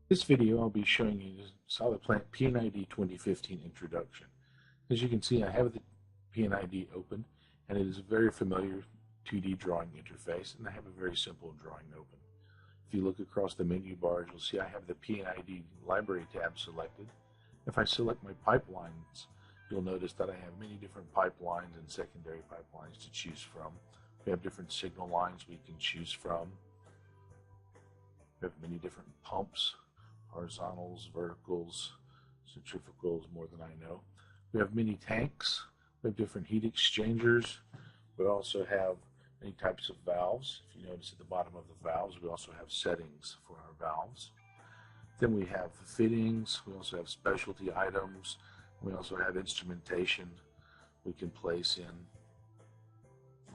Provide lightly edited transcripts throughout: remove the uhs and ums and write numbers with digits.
This video I'll be showing you the SolidPlant P&ID 2015 introduction. As you can see, I have the P&ID open, and it is a very familiar 2D drawing interface, and I have a very simple drawing open. If you look across the menu bars, you'll see I have the P&ID library tab selected. If I select my pipelines, you'll notice that I have many different pipelines and secondary pipelines to choose from. We have different signal lines we can choose from. We have many different pumps, horizontals, verticals, centrifugals, more than I know. We have many tanks. We have different heat exchangers. We also have many types of valves. If you notice at the bottom of the valves, we also have settings for our valves. Then we have the fittings. We also have specialty items. We also have instrumentation we can place in.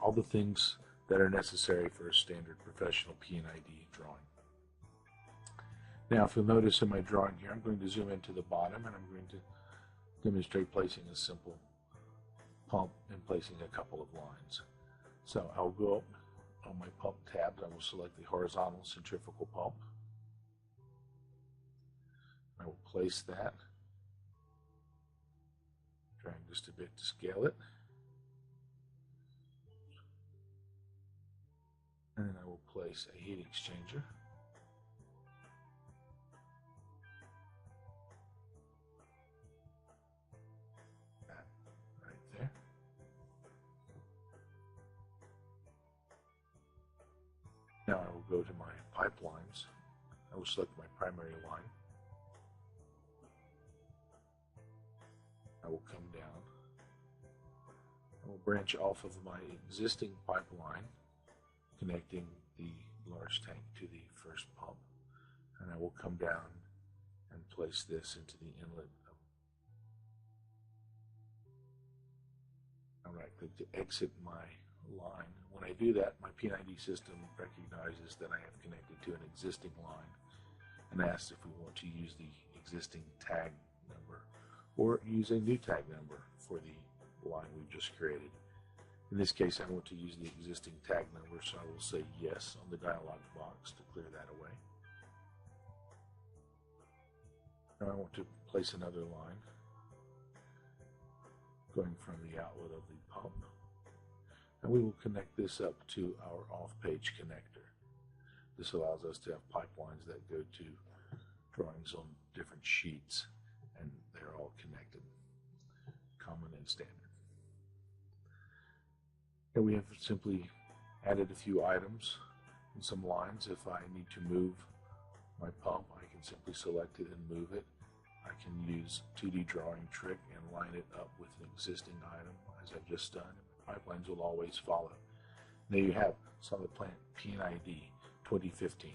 All the things that are necessary for a standard professional P&ID drawing. Now, if you'll notice in my drawing here, I'm going to zoom into the bottom, and I'm going to demonstrate placing a simple pump and placing a couple of lines. So I'll go up on my pump tab, and I will select the horizontal centrifugal pump. I will place that, drag just a bit to scale it, and then I will place a heat exchanger. Now I will go to my pipelines. I will select my primary line. I will come down. I will branch off of my existing pipeline connecting the large tank to the first pump, and I will come down and place this into the inlet. I'll right click to exit my line. When I do that, my P&ID system recognizes that I have connected to an existing line and asks if we want to use the existing tag number or use a new tag number for the line we've just created. In this case, I want to use the existing tag number, so I will say yes on the dialog box to clear that away. Now I want to place another line going from the outlet of the pump. And we will connect this up to our off-page connector. This allows us to have pipelines that go to drawings on different sheets, and they're all connected, common and standard. Here we have simply added a few items and some lines. If I need to move my pump, I can simply select it and move it. I can use 2D drawing trick and line it up with an existing item, as I've just done. Pipelines will always follow. There you have SolidPlant P&ID 2015.